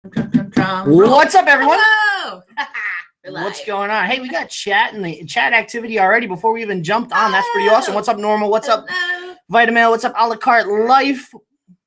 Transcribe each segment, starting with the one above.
What's up, everyone? Hello. What's going on? Hey, we got chat and the chat activity already before we even jumped on. That's pretty awesome. What's up, Normal? What's up, Vitamel? What's up, a la carte life?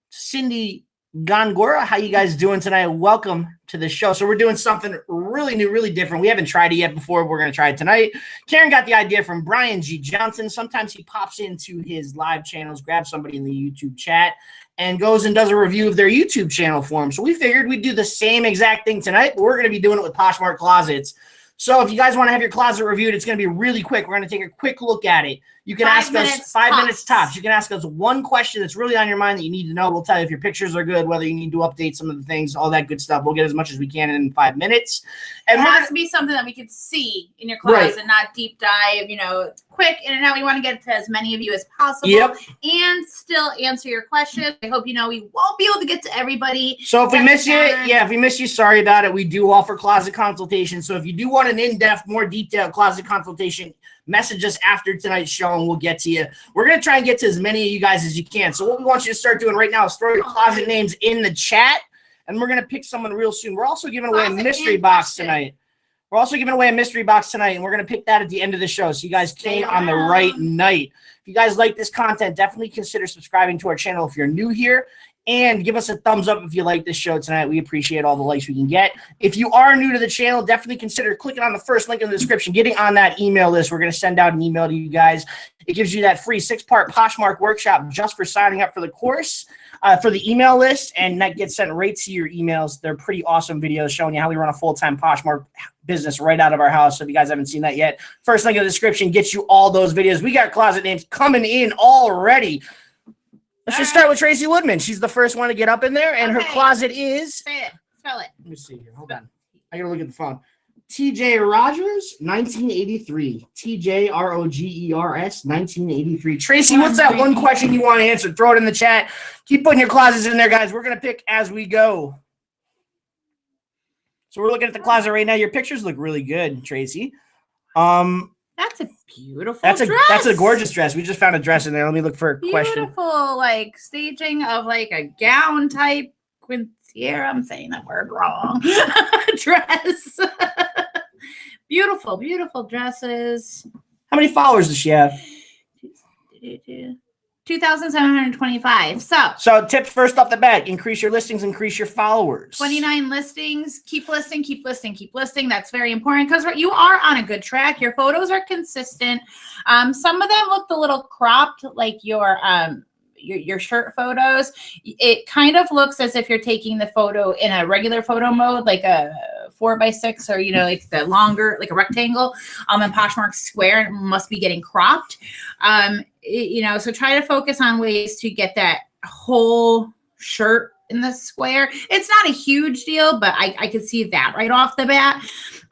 Cindy Gongora, how you guys doing tonight? Welcome to the show. So we're doing something really new, really different. We haven't tried it yet before. We're going to try it tonight. Karen got the idea from Brian G. Johnson. Sometimes he pops into his live channels, grabs somebody in the YouTube chat, and goes and does a review of their YouTube channel for them. So we figured we'd do the same exact thing tonight, but we're going to be doing it with Poshmark Closets. So if you guys want to have your closet reviewed, it's going to be really quick. We're going to take a quick look at it. You can ask us 5 minutes tops. You can ask us one question that's really on your mind that you need to know. We'll tell you if your pictures are good, whether you need to update some of the things, all that good stuff. We'll get as much as we can in 5 minutes. And it has to be something that we can see in your closet, right? Not deep dive, quick in and out. We want to get to as many of you as possible, and still answer your questions. I hope we won't be able to get to everybody. So if we miss you, if we miss you, sorry about it. We do offer closet consultation. So if you do want an in-depth, more detailed closet consultation, message us after tonight's show and we'll get to you. We're going to try and get to as many of you guys as you can. So what we want you to start doing right now is throw your closet names in the chat, and we're going to pick someone real soon. We're also giving away a mystery box tonight. We're also giving away a mystery box tonight, and we're going to pick that at the end of the show, so you guys came on the right night. If you guys like this content, definitely consider subscribing to our channel if you're new here, and give us a thumbs up if you like this show tonight. We appreciate all the likes we can get. If you are new to the channel, definitely consider clicking on the first link in the description, getting on that email list. We're going to send out an email to you guys. It gives you that free 6-part Poshmark workshop just for signing up for the course, for the email list, and that gets sent right to your emails. They're pretty awesome videos showing you how we run a full-time Poshmark business right out of our house. So if you guys haven't seen that yet, first link in the description gets you all those videos. We got closet names coming in already. Let's just start with Tracy Woodman. She's the first one to get up in there, and her closet is... Say it. Spell it. Let me see here. Hold on. I got to look at the phone. T.J. Rogers, 1983. T.J. R-O-G-E-R-S, 1983. Tracy, what's that one question you want to answer? Throw it in the chat. Keep putting your closets in there, guys. We're going to pick as we go. So we're looking at the closet right now. Your pictures look really good, Tracy. That's a beautiful dress. That's a gorgeous dress. We just found a dress in there. Let me look for a question. Beautiful, staging of a gown type quintiere. I'm saying that word wrong. Dress. Beautiful, beautiful dresses. How many followers does she have? 2,725. So tips first off the bat: increase your listings, increase your followers. 29 listings. Keep listing, keep listing, keep listing. That's very important because you are on a good track. Your photos are consistent. Some of them looked a little cropped, like your shirt photos. It kind of looks as if you're taking the photo in a regular photo mode, like a 4x6, or like the longer, like a rectangle. And Poshmark Square, it must be getting cropped. So try to focus on ways to get that whole shirt in the square. It's not a huge deal, but I could see that right off the bat.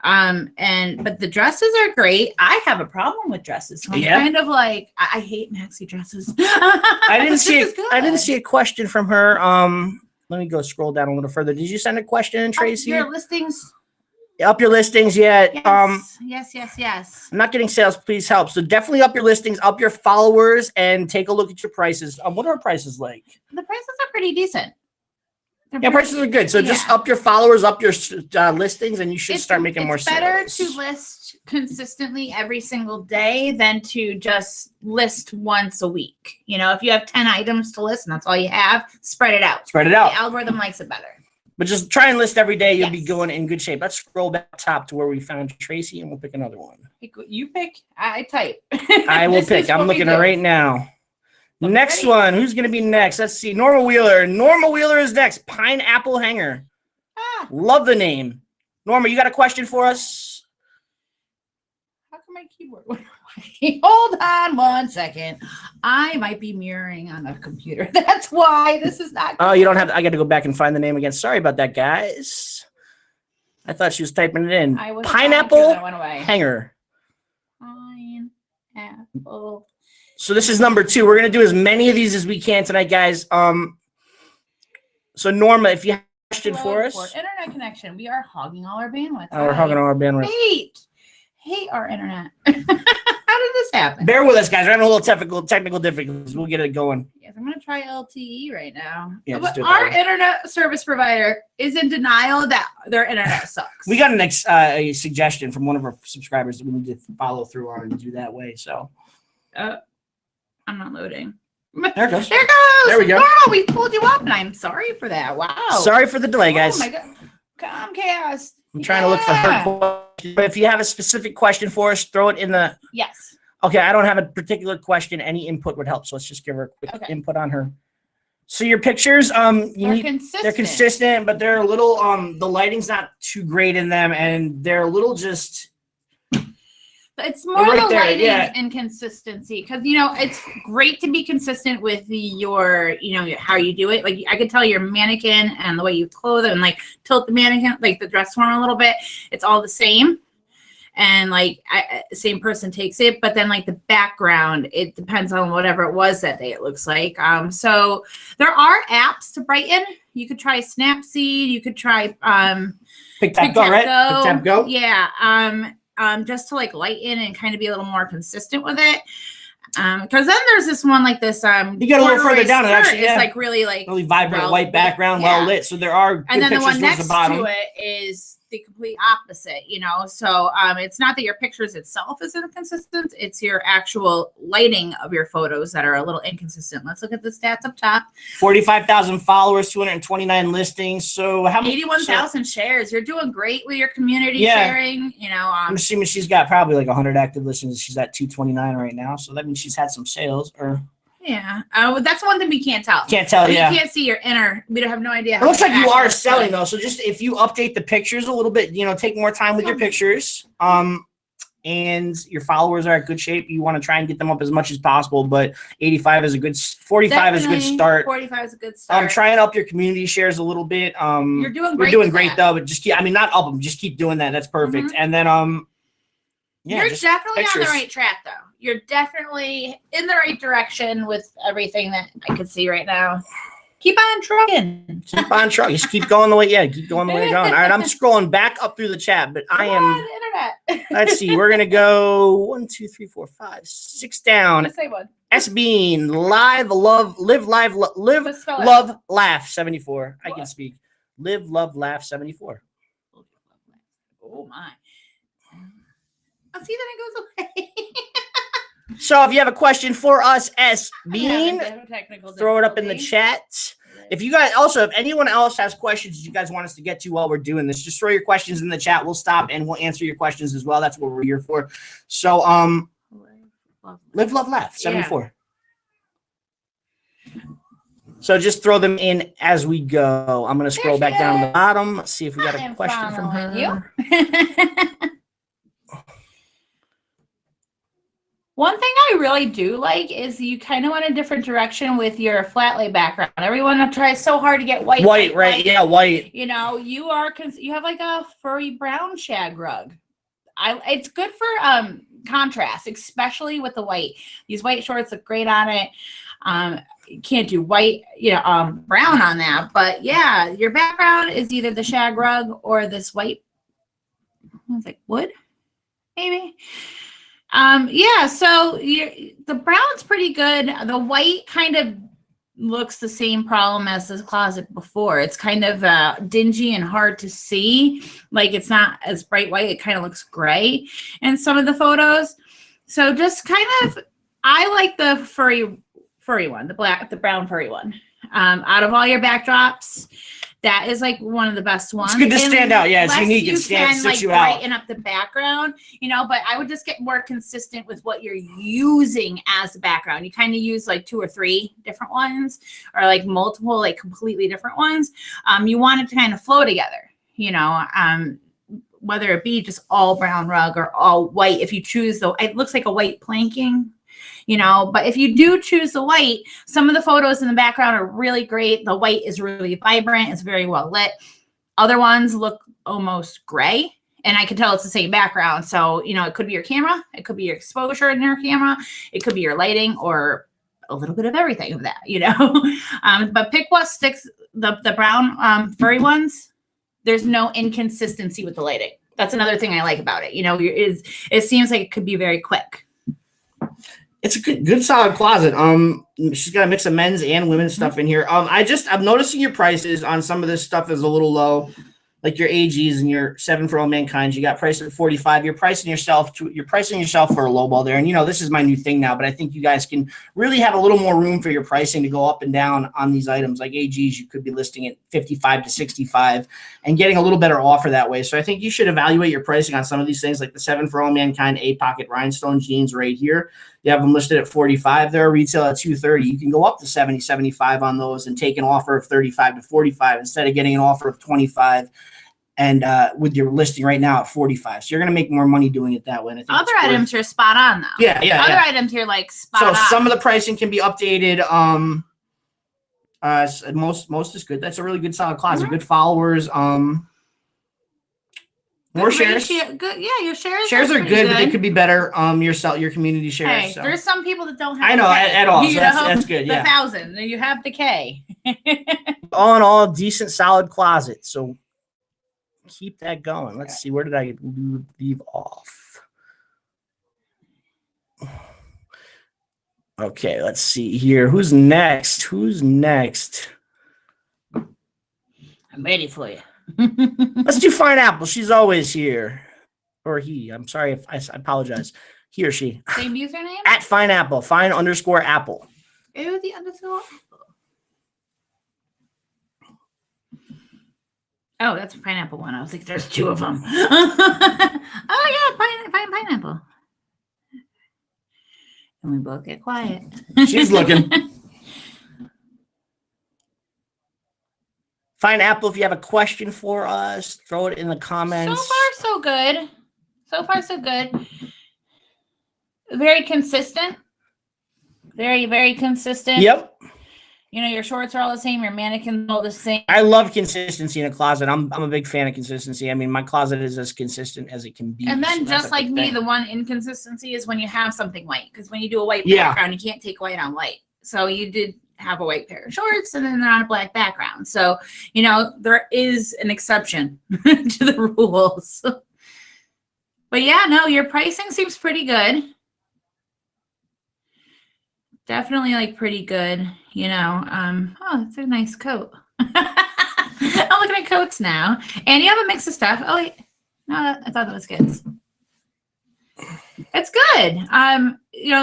But the dresses are great. I have a problem with dresses. So I'm kind of I hate maxi dresses. I didn't see a question from her. Let me go scroll down a little further. Did you send a question, Tracy? Your listings. Up your listings, yeah. Yes. I'm not getting sales. Please help. So definitely up your listings, up your followers, and take a look at your prices. What are our prices like? The prices are pretty decent. Prices are good. So just up your followers, up your listings, and you should start making more sales. It's better to list consistently every single day than to just list once a week. If you have 10 items to list and that's all you have, spread it out. Spread it out. The algorithm likes it better. But just try and list every day. You'll be going in good shape. Let's scroll back top to where we found Tracy, and we'll pick another one. You pick. I type. I will pick. I'm looking at it right now. Next one. Who's going to be next? Let's see. Norma Wheeler. Norma Wheeler is next. Pineapple Hanger. Love the name. Norma, you got a question for us? How come my keyboard went away? Hold on 1 second. I might be mirroring on a computer. That's why this is not. Oh, you don't have. I got to go back and find the name again. Sorry about that, guys. I thought she was typing it in. Pineapple Hanger. Pineapple. So this is number 2. We're going to do as many of these as we can tonight, guys. So Norma, if you have a question for us. Internet connection. We are hogging all our bandwidth. We're hogging all our bandwidth. Hate our internet. How did this happen? Bear with us, guys. We're having a little technical difficulties. We'll get it going. Yes, I'm going to try LTE right now. Yeah, but just do it our that way. internet service provider is in denial that their internet sucks. We got a suggestion from one of our subscribers that we need to follow through on and do that way. So I'm not loading. there it goes. There it goes. There we go. Wow, we pulled you up, and I'm sorry for that. Wow. Sorry for the delay, guys. Oh my God. Comcast. I'm trying to look for her question. But if you have a specific question for us, throw it in the. Yes. Okay, I don't have a particular question. Any input would help. So let's just give her a quick input on her. So your pictures, they're consistent, but they're a little, the lighting's not too great in them, and they're a little just. It's more the lighting and consistency, because it's great to be consistent with your, how you do it. Like I could tell your mannequin and the way you clothe it and like tilt the mannequin, like the dress form a little bit. It's all the same. And like same person takes it, but then like the background, it depends on whatever it was that day. It looks like. So there are apps to brighten. You could try Snapseed. You could try Pick Tap Go, right? Pick Tap Go. Yeah. Just to like lighten and kind of be a little more consistent with it. Because then there's this one like this. You get a little further down. It actually it's like really vibrant white background, well lit. So there are good and then the one pictures next the bottom. to it is the complete opposite, So it's not that your pictures itself is inconsistent, it's your actual lighting of your photos that are a little inconsistent. Let's look at the stats up top. 45,000 followers, 229 listings. So how many? 81,000 shares. You're doing great with your community sharing. I'm assuming she's got probably like 100 active listings. She's at 229 right now. So that means she's had some sales or. Yeah. That's one thing we can't tell. Can't tell, we can't see your inner. We don't have no idea. It looks like you are selling though. So just if you update the pictures a little bit, take more time with your pictures. And your followers are in good shape. You want to try and get them up as much as possible, but 45 is a good, 45 is a good start. 45 is a good start. Try and up your community shares a little bit. You're doing great. You're doing great though, but just keep, not up them, just keep doing that. That's perfect. And then, you're definitely on the right track though. You're definitely in the right direction with everything that I can see right now. Keep on trucking. Keep on trucking. Just keep going the way. Yeah, keep going the way you're going. All right, I'm scrolling back up through the chat, but I am. Internet. Let's see. We're gonna go 1, 2, 3, 4, 5, 6 down. Say one. S Bean live love laugh 74. I can speak. Live love laugh 74. Oh my. I'll see that it goes away. So if you have a question for us, S Bean, throw it up in the chat. If you guys if anyone else has questions you guys want us to get to while we're doing this, just throw your questions in the chat. We'll stop and we'll answer your questions as well. That's what we're here for. So live, love, laugh 74. Yeah. So just throw them in as we go. I'm gonna scroll back down to the bottom. Let's see if we got a question from her. One thing I really do like is you kind of went a different direction with your flat lay background. Everyone tries so hard to get white. White, right? Yeah, white. You have like a furry brown shag rug. It's good for contrast, especially with the white. These white shorts look great on it. You can't do white, brown on that. But yeah, your background is either the shag rug or this white. It's like wood, maybe. So the brown's pretty good. The white kind of looks the same problem as this closet before. It's kind of dingy and hard to see. Like it's not as bright white. It kind of looks gray in some of the photos. So just kind of, I like the furry one, the brown furry one. Out of all your backdrops, that is like one of the best ones. It's good to stand out. Yeah, it's unique. It sticks you out. Brighten up the background, but I would just get more consistent with what you're using as a background. You kind of use like 2 or 3 different ones or like multiple, like completely different ones. You want it to kind of flow together, whether it be just all brown rug or all white. If you choose it looks like a white planking. But if you do choose the white, some of the photos in the background are really great. The white is really vibrant. It's very well lit. Other ones look almost gray, and I can tell it's the same background. So, it could be your camera. It could be your exposure in your camera. It could be your lighting or a little bit of everything of that, But pick what sticks, the brown furry ones. There's no inconsistency with the lighting. That's another thing I like about it. It seems like it could be very quick. It's a good solid closet. She's got a mix of men's and women's stuff in here. I'm noticing your prices on some of this stuff is a little low, like your AGs and your 7 for All Mankind. You got priced at 45. You're pricing yourself for a low ball there. And this is my new thing now, but I think you guys can really have a little more room for your pricing to go up and down on these items. Like AGs, you could be listing at 55 to 65 and getting a little better offer that way. So I think you should evaluate your pricing on some of these things, like the 7 for All Mankind A pocket rhinestone jeans right here. You have them listed at 45. They're retail at 230. You can go up to 70, 75 on those and take an offer of 35 to 45 instead of getting an offer of 25 and with your listing right now at 45. So you're going to make more money doing it that way. And I think other items you're spot on though. Yeah. Other items you're like spot on. So some of the pricing can be updated. Most is good. That's a really good solid closet. Good followers. More shares. Good. Yeah, your shares. Shares are good, but they could be better. Your community shares. Hey, there's some people that don't have. I know at all. So that's good. Yeah. 1,000. You have the K. All in all, decent, solid closet. So keep that going. Let's see. Where did I leave off? Okay, let's see here. Who's next? I'm ready for you. Let's do Fine Apple. She's always here. Or he. I'm sorry if I apologize. He or she. Same username? At Fine Apple. Fine_Apple. Ew, the underscore apple. Oh, that's a pineapple one. I was like, there's 2 of them. Oh, yeah, pineapple. And we both get quiet. She's looking. Fine Apple, if you have a question for us, throw it in the comments. So far, so good. Very consistent. Very, very consistent. Yep. Your shorts are all the same. Your mannequins all the same. I love consistency in a closet. I'm a big fan of consistency. I mean, my closet is as consistent as it can be. And then just like me, the one inconsistency is when you have something white. Because when you do a white background, you can't take white on white. So you did have a white pair of shorts and then they're on a black background. So, there is an exception to the rules. But yeah, no, your pricing seems pretty good. Definitely like pretty good, Oh, it's a nice coat. I'm looking at coats now. And you have a mix of stuff. Oh, wait. No, I thought that was kids. It's good.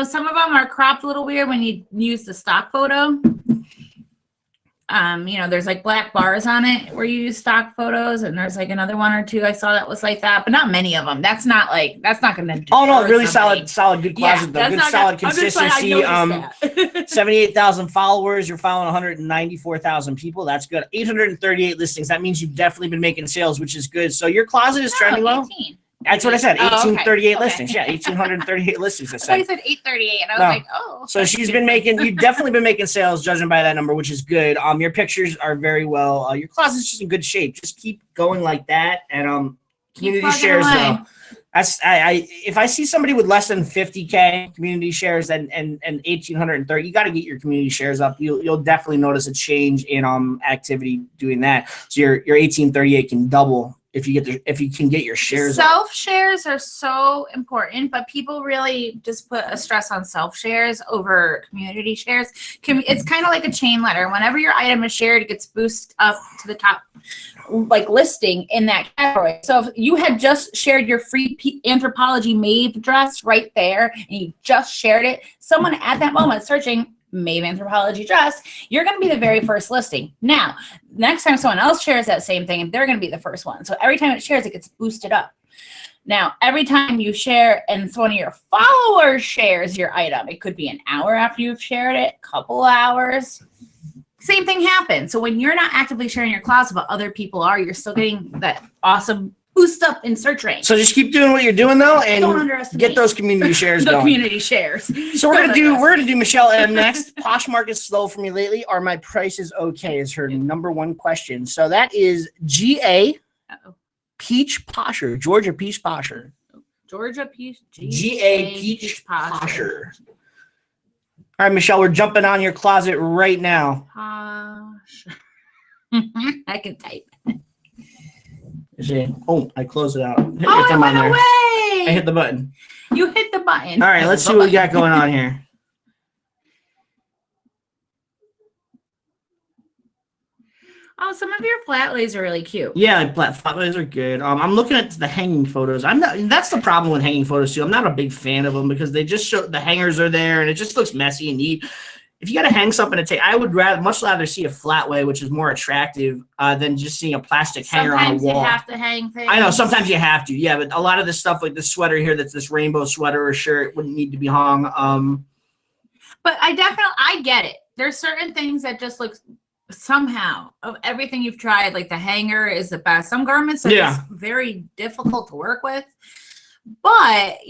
Some of them are cropped a little weird when you use the stock photo. There's like black bars on it where you use stock photos, and there's like another 1 or 2 I saw that was like that, but not many of them. That's not going to. Oh no, really solid, good closet though. Good solid consistency. 78,000 followers. You're following 194,000 people. That's good. 838 listings. That means you've definitely been making sales, which is good. So your closet is trending well. 18. That's what I said. 1838 listings. Yeah, 1,838 listings. I said. I said 838, and I was like, oh. So you've definitely been making sales, judging by that number, which is good. Your pictures are very well. Your closet's just in good shape. Just keep going like that, and community shares. If I see somebody with less than 50K community shares and 1,830, you got to get your community shares up. You'll definitely notice a change in activity doing that. So your 1,838 can double. If you can get your shares. Self shares are so important, but people really just put a stress on self shares over community shares. It's kind of like a chain letter. Whenever your item is shared, it gets boosted up to the top, like listing in that category. So if you had just shared your free Anthropologie Maeve dress right there, and you just shared it, someone at that moment searching Maeve Anthropologie dress, you're going to be the very first listing. Now, next time someone else shares that same thing, they're going to be the first one. So every time it shares, it gets boosted up. Now, every time you share and one of your followers shares your item, it could be an hour after you've shared it, a couple hours. Same thing happens. So when you're not actively sharing your closet, but other people are, you're still getting that awesome boost up in search range. So just keep doing what you're doing though, and don't underestimate get those community shares going. Community shares. So we're gonna do Michelle M next. Poshmark is slow for me lately. Are my prices okay? Is her number 1 question. So that is GA Peach Posher, Georgia Peach Posher. Georgia Peach. GA Peach Posher. All right, Michelle, we're jumping on your closet right now. Posh. I can type. Oh, I closed it out. It went away. I hit the button. You hit the button. All right, let's see what we got going on here. Oh, some of your flat lays are really cute. Yeah, flat lays are good. I'm looking at the hanging photos. I'm not. That's the problem with hanging photos too. I'm not a big fan of them because they just show the hangers are there and it just looks messy and neat. If you got to hang something to take, I would much rather see a flat lay, which is more attractive than just seeing a plastic hanger on a wall. Sometimes you have to hang things. I know sometimes you have to. Yeah, but a lot of this stuff, like this sweater here, that's this rainbow sweater or shirt, wouldn't need to be hung. But I get it. There's certain things that just look somehow of everything you've tried. Like the hanger is the best. Some garments are just very difficult to work with. But,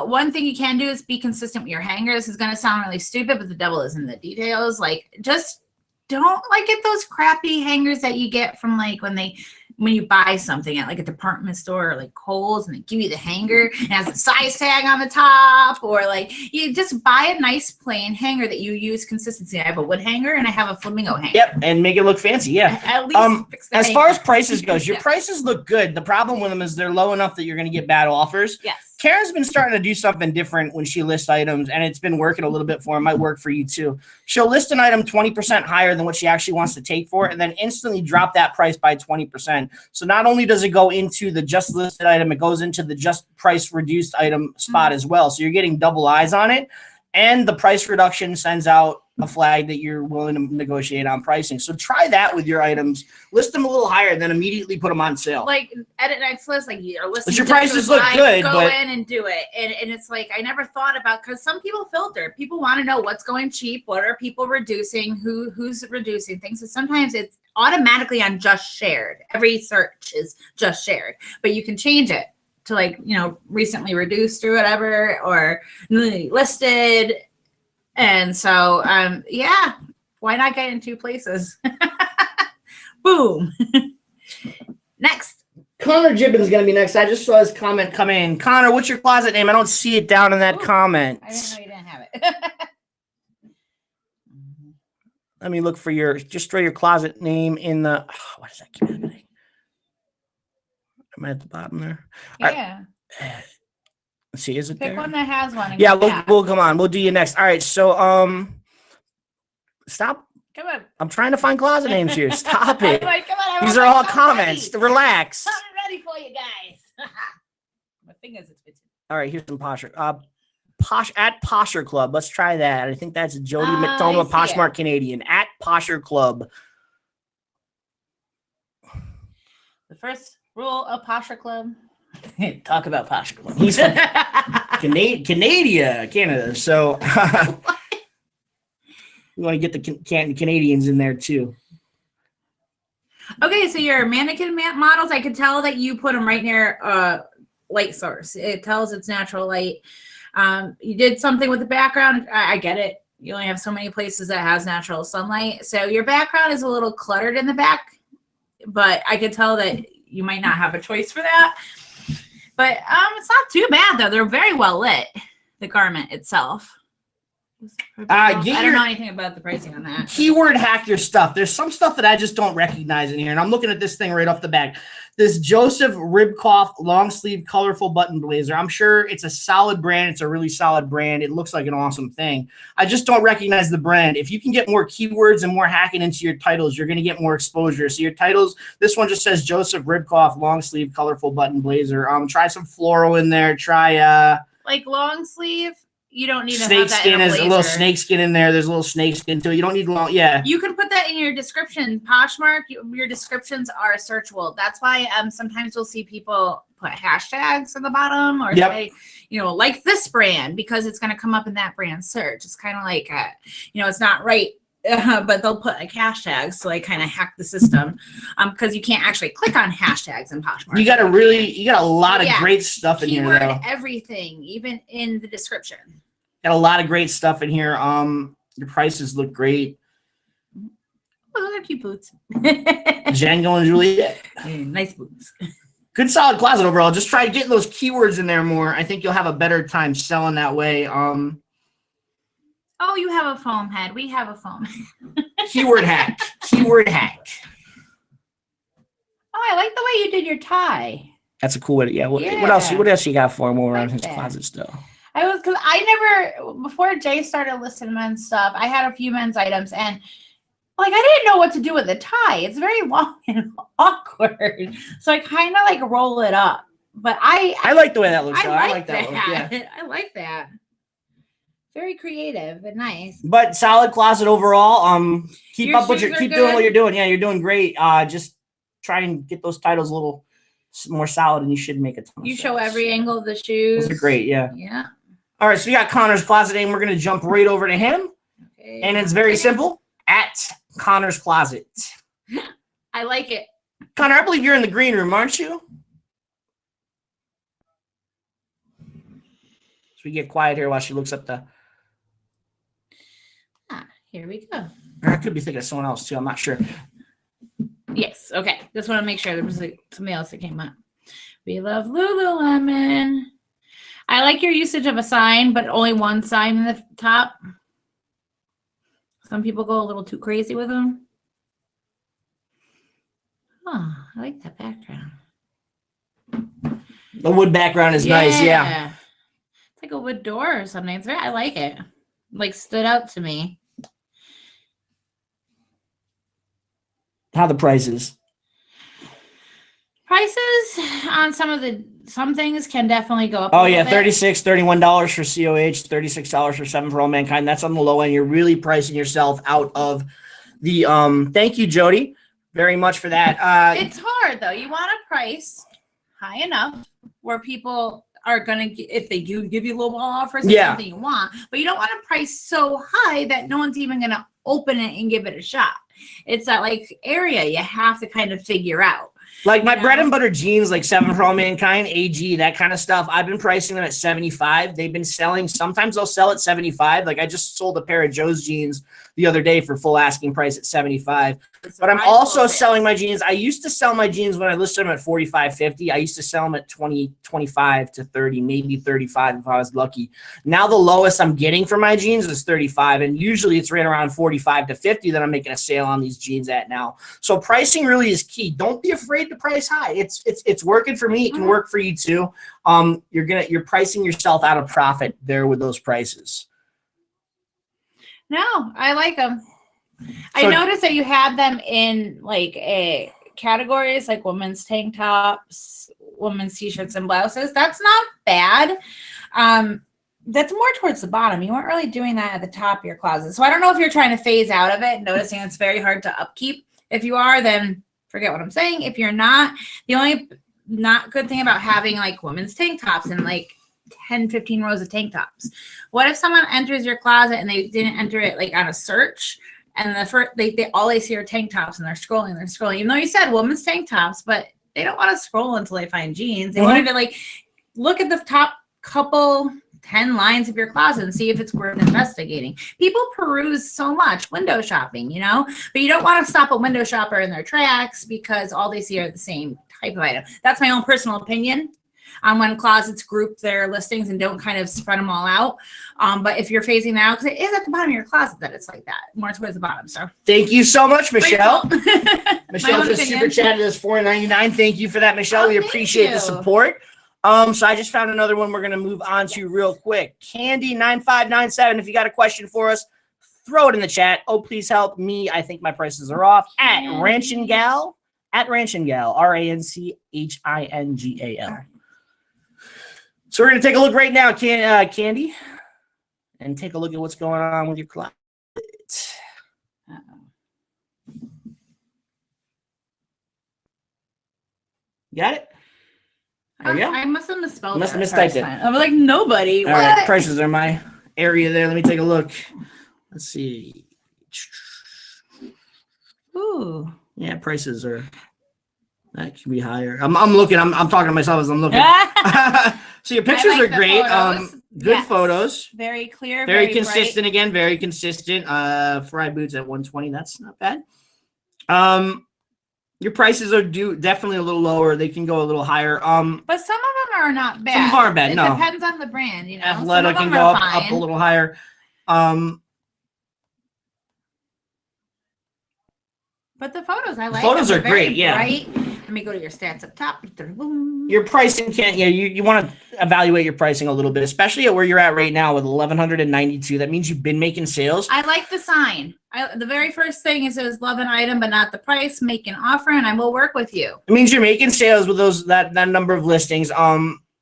one thing you can do is be consistent with your hanger. This is going to sound really stupid, but the devil is in the details. Like, just don't get those crappy hangers that you get from when you buy something at like a department store or like Kohl's and they give you the hanger and it has a size tag on the top, or you just buy a nice plain hanger that you use consistency. I have a wood hanger and I have a flamingo hanger. Yep, and make it look fancy. Yeah. At least fix the as hanger. far as prices goes, your prices look good. The problem with them is they're low enough that you're going to get bad offers. Yes. Karen's been starting to do something different when she lists items, and it's been working a little bit for her. It might work for you too. She'll list an item 20% higher than what she actually wants to take for it, and then instantly drop that price by 20%. So not only does it go into the just listed item, it goes into the just price reduced item spot as well. So you're getting double eyes on it, and the price reduction sends out a flag that you're willing to negotiate on pricing. So try that with your items. List them a little higher, then immediately put them on sale. Like edit next list, you're listing. But your prices look good. Go in and do it. And it's I never thought about, because some people filter. People want to know what's going cheap. What are people reducing? Who's reducing things? So sometimes it's automatically on just shared. Every search is just shared, but you can change it to recently reduced or whatever, or newly listed. And so, why not get in two places? Boom. Next. Connor Gibbons going to be next. I just saw his comment come in. Connor, what's your closet name? I don't see it down in that comment. I didn't know you didn't have it. Let me look for just throw your closet name in the, what does that keep happening? Am I at the bottom there? Yeah. All right. Let's see, is it Pick there? one that has one. Yeah, we'll come on. We'll do you next. All right, so stop. Come on. I'm trying to find closet names here. Stop it. Come on, these are all comments. Relax. I'm ready for you guys. My fingers are twitching. All right, here's some Posher. At Posher Club. Let's try that. I think that's Jody McDonough, Poshmark Canadian. At Posher Club. The first rule of Posher Club. Talk about Posher Club. He's from Canada. So we want to get the Canadians in there too. Okay, so your mannequin models, I could tell that you put them right near light source. It tells it's natural light. You did something with the background. I get it. You only have so many places that has natural sunlight. So your background is a little cluttered in the back, but I could tell that you might not have a choice for that. But it's not too bad, though. They're very well lit, the garment itself. I don't know anything about the pricing on that. Keyword hack your stuff. There's some stuff that I just don't recognize in here, and I'm looking at this thing right off the back. This Joseph Ribkoff long sleeve colorful button blazer. I'm sure it's a solid brand. It's a really solid brand. It looks like an awesome thing. I just don't recognize the brand. If you can get more keywords and more hacking into your titles, you're going to get more exposure. So your titles, this one just says Joseph Ribkoff long sleeve colorful button blazer. Try some floral in there. Try long sleeve. You don't need to snake have that skin. in a There's a little snake skin in there. There's a little snake skin too. You don't need long. Yeah. You can put that in your description. Poshmark, your descriptions are searchable. That's why sometimes we'll see people put hashtags at the bottom or say, like this brand, because it's going to come up in that brand search. It's kind of like, it's not right. But they'll put hashtags to kind of hack the system, because you can't actually click on hashtags in Poshmark. You got a lot of great stuff in here though. Everything, even in the description. Got a lot of great stuff in here. Your prices look great. Oh, those are cute boots. Django and Juliet. Nice boots. Good solid closet overall. Just try getting those keywords in there more. I think you'll have a better time selling that way. Oh, you have a foam head. We have a foam head. Keyword hack. Keyword hack. Oh, I like the way you did your tie. That's a cool way. Yeah. What else? What else you got for him around his closet still? Before Jay started listing men's stuff, I had a few men's items, and like I didn't know what to do with the tie. It's very long and awkward. So I kind of like roll it up. But I like the way that looks. I like that. Look, yeah. I like that. Very creative and nice. But solid closet overall. Keep Your up with shoes keep are doing good? what you're doing. Yeah, you're doing great. Just try and get those titles a little more solid, and you should make a ton. You show every angle of the shoes. Those are great. Yeah. Yeah. All right, so we got Connor's closet name. We're gonna jump right over to him, Okay. and it's very simple. At Connor's Closet. I like it. Connor, I believe you're in the green room, aren't you? So we get quiet here while she looks up the. Here we go. Or I could be thinking of someone else too. I'm not sure. Yes. Okay. Just want to make sure there was somebody else that came up. We love Lululemon. I like your usage of a sign, but only one sign in the top. Some people go a little too crazy with them. Oh, I like that background. The wood background is nice. Yeah. It's like a wood door or something. I like it. Like stood out to me. How the prices? Prices on some things can definitely go up. Oh yeah, $36, $31 for COH, $36 for 7 for All Mankind. That's on the low end. You're really pricing yourself out of the thank you, Jody, very much for that. It's hard though. You want a price high enough where people are gonna, if they do give you low ball offers, it's something you want, but you don't want a price so high that no one's even gonna open it and give it a shot. It's that like area you have to kind of figure out. Like my bread and butter jeans, like 7 for All Mankind, AG, that kind of stuff. I've been pricing them at 75. They've been selling. Sometimes they'll sell at 75. Like I just sold a pair of Joe's jeans the other day for full asking price at 75. But I'm also selling my jeans. I used to sell my jeans when I listed them at 45, 50. I used to sell them at 20, 25 to 30, maybe 35 if I was lucky. Now the lowest I'm getting for my jeans is 35, and usually it's right around 45 to 50 that I'm making a sale on these jeans at now. So pricing really is key. Don't be afraid to price high. It's working for me. It can work for you too. You're pricing yourself out of profit there with those prices. No, I like them. I noticed that you have them in like categories like women's tank tops, women's t-shirts and blouses. That's not bad. That's more towards the bottom. You weren't really doing that at the top of your closet. So I don't know if you're trying to phase out of it, noticing it's very hard to upkeep. If you are, then forget what I'm saying. If you're not, the only not good thing about having like women's tank tops and like 10, 15 rows of tank tops. What if someone enters your closet and they didn't enter it like on a search, and the first they all they see are tank tops, and they're scrolling, even though you said women's tank tops, but they don't want to scroll until they find jeans. They wanted to like look at the top couple 10 lines of your closet and see if it's worth investigating. People peruse so much window shopping, you know, but you don't want to stop a window shopper in their tracks because all they see are the same type of item. That's my own personal opinion on when closets group their listings and don't kind of spread them all out. But if you're phasing that out, because it is at the bottom of your closet that it's like that, more towards the bottom. So thank you so much, Michelle. Michelle just super chatted us $4.99. Thank you for that, Michelle. We appreciate the support. So I just found another one we're going to move on to real quick. Candy9597, if you got a question for us, throw it in the chat. Oh, please help me. I think my prices are off. At Ranchingal, RANCHINGAL. So we're going to take a look right now, Candy, and take a look at what's going on with your closet. Got it? I must have misspelled it. Mistyped it. I'm like, nobody. All right, prices are my area there. Let me take a look. Let's see. Ooh. Yeah, prices are, that can be higher. I'm looking. I'm talking to myself as I'm looking. So your pictures are great. Good photos. Very clear. Very consistent bright. Again. Very consistent. Fried boots at 120. That's not bad. Your prices are definitely a little lower. They can go a little higher. But some of them are not bad. Some aren't bad. It depends on the brand. You know, Athleta can go up a little higher. But the photos I like. Photos are great. Yeah. Bright. Let me go to your stats up top. Boom. Your pricing can't, yeah, you want to evaluate your pricing a little bit, especially at where you're at right now with 1,192. That means you've been making sales. I like the sign. The very first thing is it was love an item, but not the price. Make an offer, and I will work with you. It means you're making sales with that number of listings.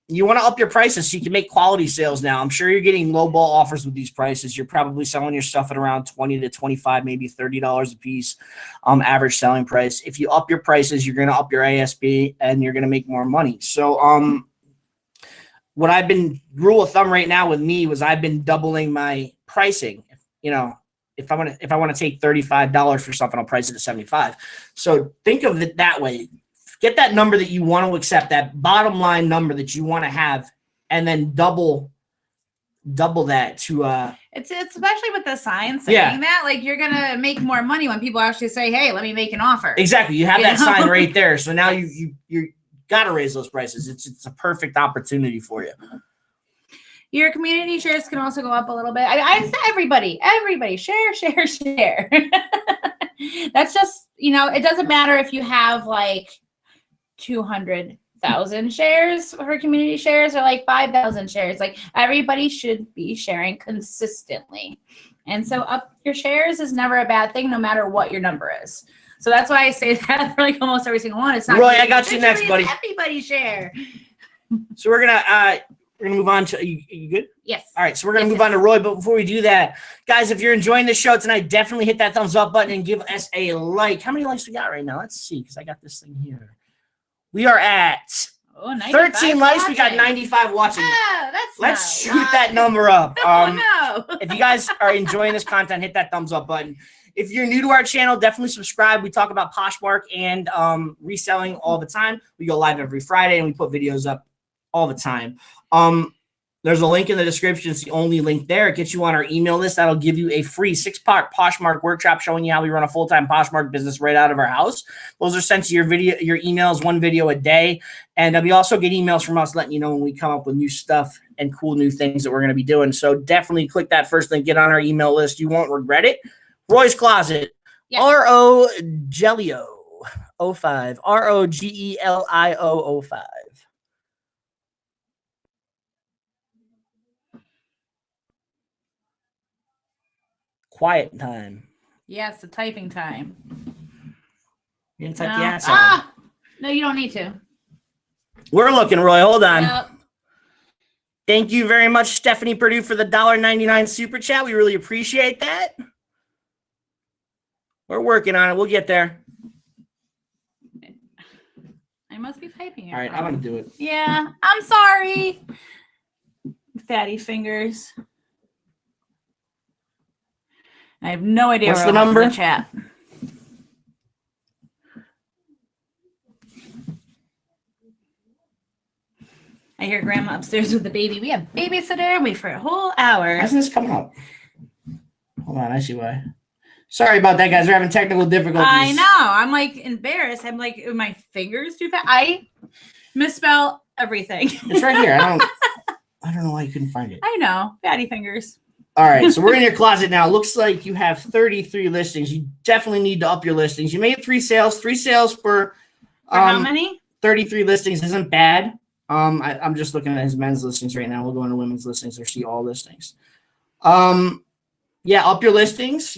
You want to up your prices so you can make quality sales now. I'm sure you're getting low ball offers with these prices. You're probably selling your stuff at around $20 to $25, maybe $30 a piece, average selling price. If you up your prices, you're going to up your ASP and you're going to make more money. So what I've been, rule of thumb right now with me was I've been doubling my pricing. You know, if I want to take $35 for something, I'll price it at $75. So think of it that way. Get that number that you want to accept, that bottom line number that you want to have, and then double that to it's especially with the sign saying that, like, you're gonna make more money when people actually say, hey, let me make an offer. Exactly. You have that sign right there. So now you gotta raise those prices. It's a perfect opportunity for you. Your community shares can also go up a little bit. I said everybody share. That's just, you know, it doesn't matter if you have like 200,000 shares for community shares or like 5,000 shares. Like, everybody should be sharing consistently. And so up your shares is never a bad thing, no matter what your number is. So that's why I say that for like almost every single one. It's not Roy, I got you next, buddy. Everybody share. So we're gonna move on to, are you good? Yes. All right, so we're gonna move on to Roy, but before we do that, guys, if you're enjoying the show tonight, definitely hit that thumbs up button and give us a like. How many likes we got right now? Let's see, because I got this thing here. We are at 13 likes. Watching. We got 95 watching. Let's shoot that number up. No. If you guys are enjoying this content, hit that thumbs up button. If you're new to our channel, definitely subscribe. We talk about Poshmark and reselling all the time. We go live every Friday and we put videos up all the time. There's a link in the description. It's the only link there. It gets you on our email list. That'll give you a free 6-part Poshmark workshop showing you how we run a full-time Poshmark business right out of our house. Those are sent to your emails, one video a day. And we also get emails from us letting you know when we come up with new stuff and cool new things that we're going to be doing. So definitely click that first link, get on our email list. You won't regret it. Roy's Closet, yes. R-O Gelio 05, ROGELIO 05. Quiet time. Yes, the typing time. You didn't type the ass out. No, you don't need to. We're looking, Roy. Hold on. Yep. Thank you very much, Stephanie Purdue, for the $1.99 super chat. We really appreciate that. We're working on it. We'll get there. I must be typing it. All right, I'm going to do it. Yeah, I'm sorry. Fatty fingers. I have no idea. What's the number? In the chat. I hear Grandma upstairs with the baby. We have babysitter and wait for a whole hour. How's this coming up? Hold on, I see why. Sorry about that, guys. We're having technical difficulties. I know. I'm like embarrassed. I'm like, are my fingers too fast? I misspell everything. It's right here. I don't know why you couldn't find it. I know. Fatty fingers. All right, so we're in your closet now. Looks like you have 33 listings. You definitely need to up your listings. You made 3 sales. 3 sales for how many? 33 listings isn't bad. I'm just looking at his men's listings right now. We'll go into women's listings or see all listings. Yeah, up your listings.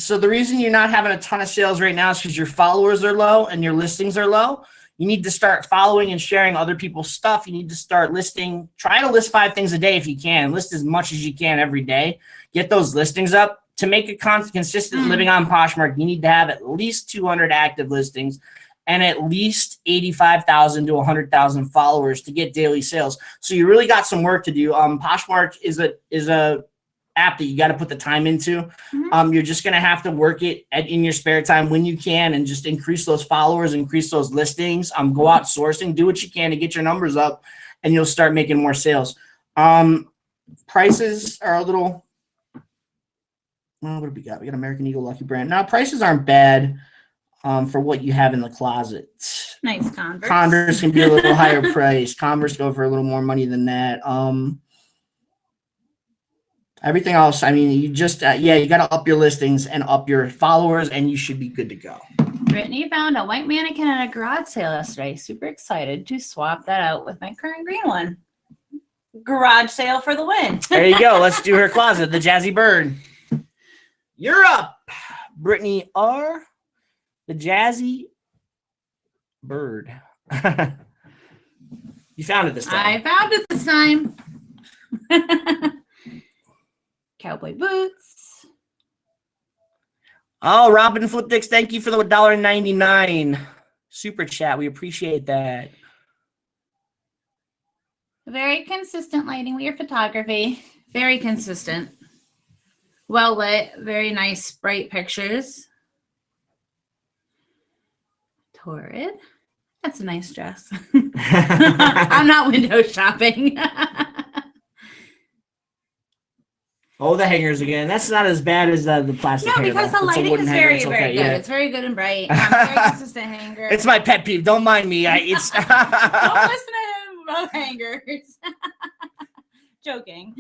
So the reason you're not having a ton of sales right now is because your followers are low and your listings are low. You need to start following and sharing other people's stuff. You need to start listing. Try to list 5 things a day if you can. List as much as you can every day. Get those listings up. To make a consistent living on Poshmark, you need to have at least 200 active listings and at least 85,000 to 100,000 followers to get daily sales. So you really got some work to do. Poshmark is a app that you got to put the time into. You're just going to have to work it in your spare time when you can and just increase those followers, increase those listings, go out sourcing, do what you can to get your numbers up and you'll start making more sales. Prices are a little, well, what do we got? We got American Eagle Lucky Brand. Now prices aren't bad for what you have in the closet. Nice Converse. Converse can be a little higher price. Converse go for a little more money than that. Everything else, I mean, you just, you got to up your listings and up your followers, and you should be good to go. Brittany found a white mannequin at a garage sale yesterday. Super excited to swap that out with my current green one. Garage sale for the win. There you go. Let's do her closet. The Jazzy Bird. You're up, Brittany R. The Jazzy Bird. You found it this time. I found it this time. Cowboy boots. Oh, Robin Flipdix, thank you for the $1.99 super chat. We appreciate that. Very consistent lighting with your photography. Very consistent. Well lit. Very nice, bright pictures. Torrid. That's a nice dress. I'm not window shopping. Oh, the hangers again. That's not as bad as the plastic hanger. No, because the lighting is very, very good. It's very good and bright. Very consistent hanger. It's my pet peeve. Don't mind me. Don't listen to him about hangers. Joking.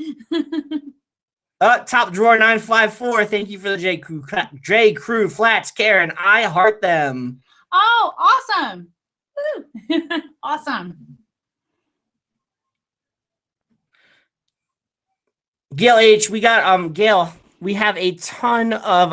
Top drawer 954. Thank you for the J Crew Flats. Karen, I heart them. Oh, awesome. Woo. Awesome. Gail H, we got Gail, we have a ton of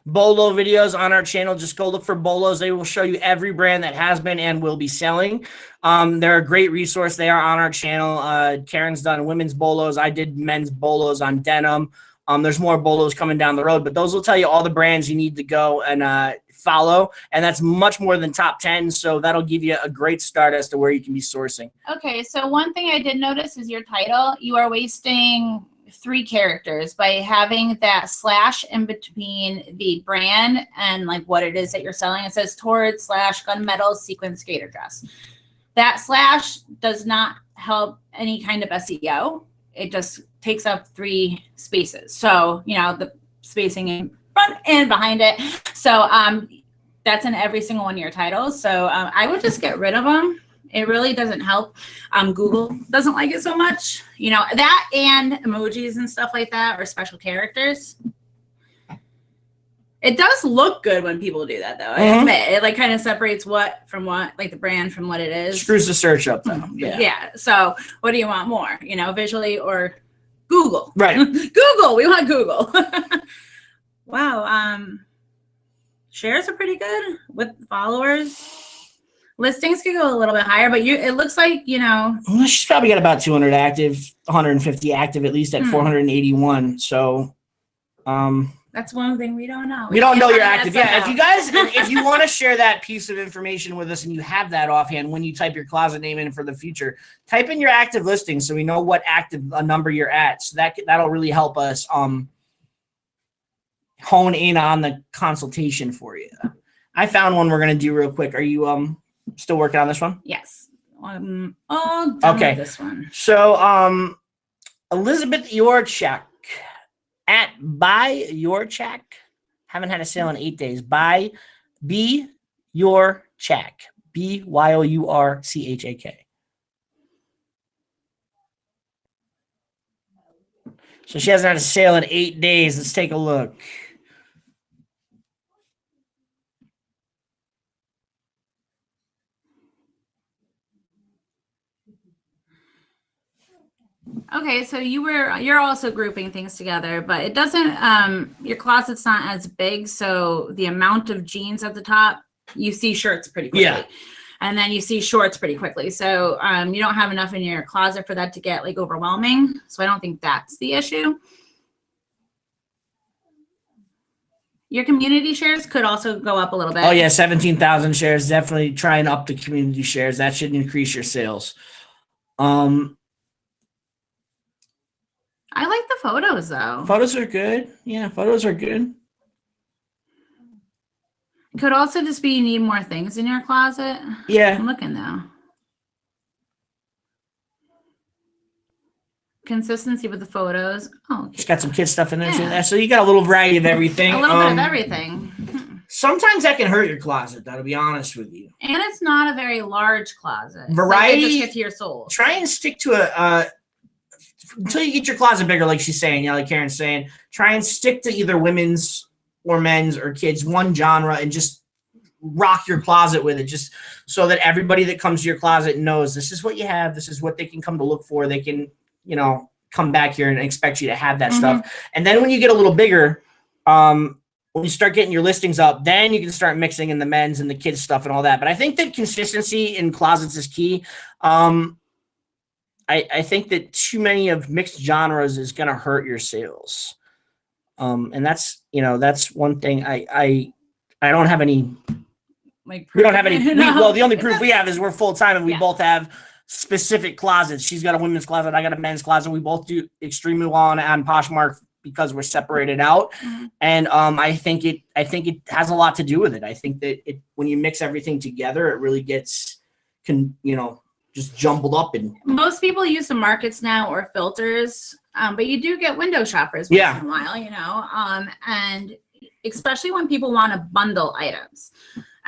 bolo videos on our channel. Just go look for bolos. They will show you every brand that has been and will be selling. They're a great resource. They are on our channel. Karen's done women's bolos. I did men's bolos on denim. There's more bolos coming down the road, but those will tell you all the brands you need to go and follow, and that's much more than top 10, so that'll give you a great start as to where you can be sourcing. Okay, so one thing I did notice is your title. You are wasting 3 characters by having that slash in between the brand and like what it is that you're selling. It says Torrid / gunmetal sequin skater dress. That slash does not help any kind of SEO. It just takes up 3 spaces. So, you know, the spacing in front and behind it. So that's in every single one of your titles. So I would just get rid of them. It really doesn't help. Google doesn't like it so much. You know, that and emojis and stuff like that, or special characters. It does look good when people do that, though. I admit it, like, kind of separates what from what, like the brand from what it is. Screws the search up, though. Yeah. Yeah. So what do you want more? You know, visually or Google? Right. Google. We want Google. Wow. Shares are pretty good with followers. Listings could go a little bit higher, but it looks like, you know. She's probably got about 200 active, 150 active, at least at 481. So, that's one thing we don't know. We don't know you're active. Yeah, if you guys, if you want to share that piece of information with us and you have that offhand when you type your closet name in for the future, type in your active listings so we know what active number you're at. So that'll really help us hone in on the consultation for you. I found one we're gonna do real quick. Are you still working on this one? Yes. All done with this one. So Elizabeth Yorchak at Buy Yorchak. Haven't had a sale in 8 days. Buy B Yorchak. BYOURCHAK. So she hasn't had a sale in 8 days. Let's take a look. Okay, so you're also grouping things together, but it doesn't your closet's not as big, so the amount of jeans at the top, you see shirts pretty quickly. Yeah. And then you see shorts pretty quickly. So you don't have enough in your closet for that to get like overwhelming. So I don't think that's the issue. Your community shares could also go up a little bit. Oh yeah, 17,000 shares. Definitely try and up the community shares. That should increase your sales. I like the photos though. Photos are good. Yeah, photos are good. Could also just be you need more things in your closet. Yeah. I'm looking though. Consistency with the photos. Oh, okay. Just got some kid stuff in there too. So you got a little variety of everything. A little bit of everything. Sometimes that can hurt your closet, though, to be honest with you. And it's not a very large closet. Variety. So just get to your soul. Try and stick to until you get your closet bigger, like she's saying, like Karen's saying, try and stick to either women's or men's or kids, one genre, and just rock your closet with it, just so that everybody that comes to your closet knows this is what you have. This is what they can come to look for. They can, come back here and expect you to have that stuff. And then when you get a little bigger, when you start getting your listings up, then you can start mixing in the men's and the kids stuff and all that. But I think that consistency in closets is key. I think that too many of mixed genres is going to hurt your sales. And that's one thing I don't have any, we don't have any, well, the only proof we have is we're full time and we both have specific closets. She's got a women's closet. I got a men's closet. We both do extremely well on Poshmark because we're separated out. And I think it has a lot to do with it. I think that when you mix everything together, it really gets, just jumbled up. And most people use the markets now or filters, but you do get window shoppers once in a while, and especially when people want to bundle items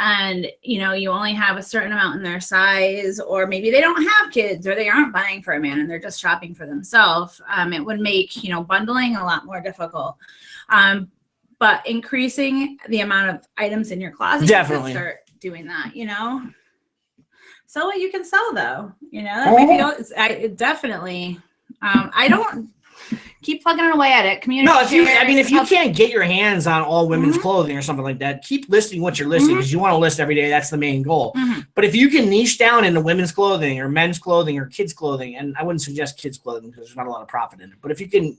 and, you only have a certain amount in their size, or maybe they don't have kids or they aren't buying for a man and they're just shopping for themselves. It would make, bundling a lot more difficult. But increasing the amount of items in your closet, definitely you can start doing that, Sell what you can sell, though. That definitely. I don't keep plugging away at it. Community. No, if you can't get your hands on all women's clothing or something like that, keep listing what you're listing because you want to list every day. That's the main goal. But if you can niche down into women's clothing or men's clothing or kids clothing, and I wouldn't suggest kids clothing because there's not a lot of profit in it. But if you can,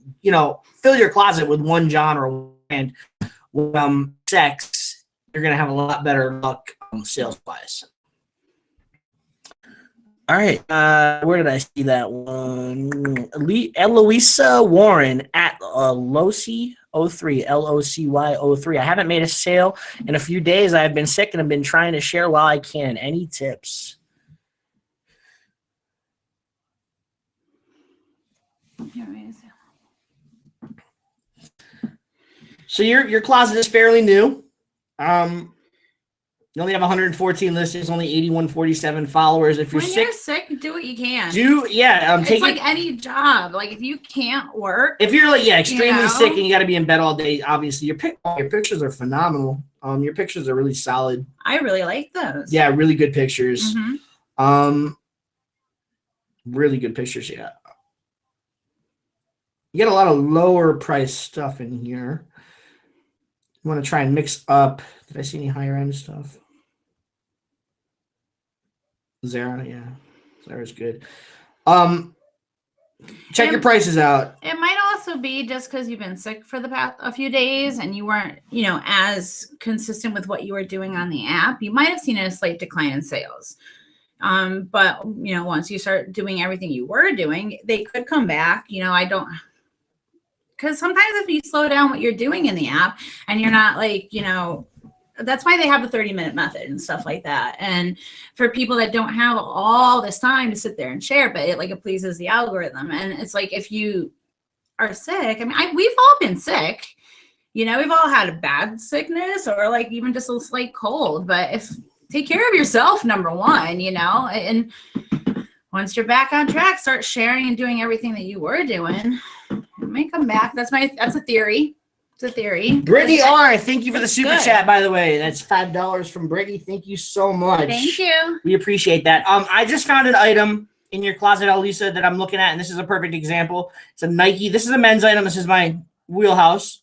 fill your closet with one genre and sex, you're gonna have a lot better luck sales wise. All right, where did I see that one? Eloisa Warren at Locy03, LOCY03. I haven't made a sale in a few days. I've been sick and I've been trying to share while I can. Any tips? So your closet is fairly new. You only have 114 listings, only 8147 followers. If you're you're sick, do what you can. It's like any job. Like if you can't work, if you're extremely sick and you got to be in bed all day, obviously your pictures are phenomenal. Your pictures are really solid. I really like those. Yeah, really good pictures. Really good pictures. Yeah, you get a lot of lower price stuff in here. You want to try and mix up. Did I see any higher end stuff? Zara, yeah. Zara's good. Check your prices out. It might also be just because you've been sick for the past a few days and you weren't, as consistent with what you were doing on the app. You might have seen a slight decline in sales. But once you start doing everything you were doing, they could come back. Because sometimes if you slow down what you're doing in the app and you're not that's why they have the 30-minute method and stuff like that. And for people that don't have all this time to sit there and share, but it pleases the algorithm. And it's like, if you are sick, we've all been sick, we've all had a bad sickness or even just a slight cold, but take care of yourself, number one, and once you're back on track, start sharing and doing everything that you were doing. It may come back. That's a theory. It's a theory. Brittany R., thank you for the super chat, by the way. That's $5 from Brittany. Thank you so much. Thank you. We appreciate that. I just found an item in your closet, Elisa, that I'm looking at, and this is a perfect example. It's a Nike. This is a men's item. This is my wheelhouse.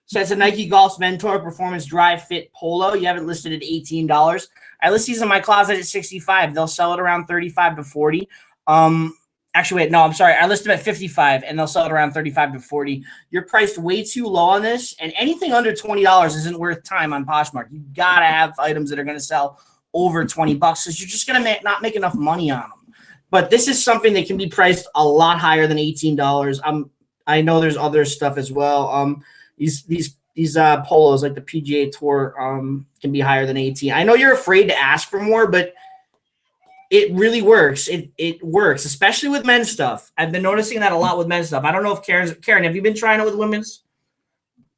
So it's a Nike Golf Mentor Performance Drive Fit Polo. You have it listed at $18. I list these in my closet at $65. They'll sell it around $35 to $40. Actually, wait, no, I'm sorry. I list them at $55 and they'll sell it around $35 to $40. You're priced way too low on this, and anything under $20 isn't worth time on Poshmark. You gotta have items that are gonna sell over $20 because you're just gonna not make enough money on them. But this is something that can be priced a lot higher than $18. I know there's other stuff as well. These polos like the PGA Tour can be higher than $18. I know you're afraid to ask for more, but it really works. It works, especially with men's stuff. I've been noticing that a lot with men's stuff. I don't know if Karen, have you been trying it with women's?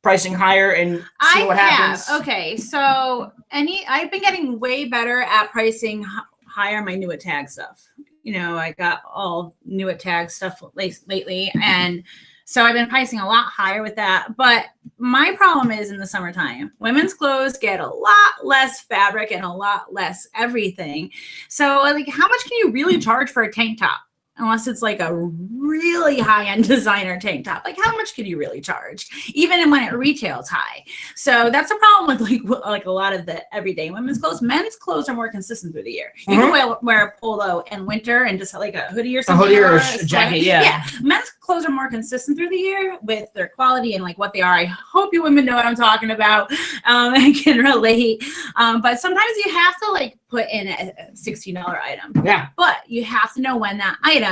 Pricing higher and see what happens? Okay, so I've been getting way better at pricing higher my new at tag stuff. I got all new at tag stuff lately, and so I've been pricing a lot higher with that. But my problem is in the summertime, women's clothes get a lot less fabric and a lot less everything. So like, how much can you really charge for a tank top? Unless it's like a really high-end designer tank top. Like, how much can you really charge? Even when it retails high. So that's a problem with like a lot of the everyday women's clothes. Men's clothes are more consistent through the year. You can wear a polo in winter and just like a hoodie or something. A hoodie or a jacket, yeah. Men's clothes are more consistent through the year with their quality and like what they are. I hope you women know what I'm talking about. I can relate. But sometimes you have to like put in a $16 item. Yeah. But you have to know when that item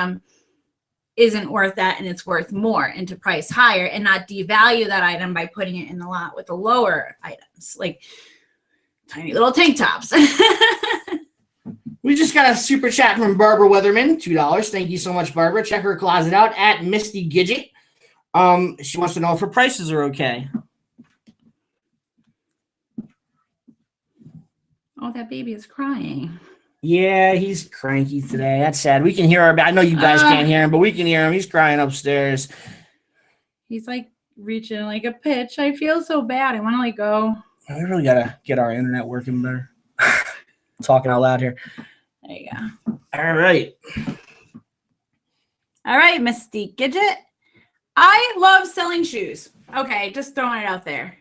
isn't worth that and it's worth more, and to price higher and not devalue that item by putting it in the lot with the lower items, like tiny little tank tops. We just got a super chat from Barbara Weatherman, $2. Thank you so much, Barbara. Check her closet out at Misty Gidget. She wants to know if her prices are okay. Oh, that baby is crying. Yeah, he's cranky today. That's sad. We can hear him. I know you guys can't hear him, but we can hear him. He's crying upstairs. He's like reaching like a pitch. I feel so bad. I want to like go. We really got to get our internet working better. Talking out loud here. There you go. All right. All right, Misty Gidget. I love selling shoes. Okay, just throwing it out there.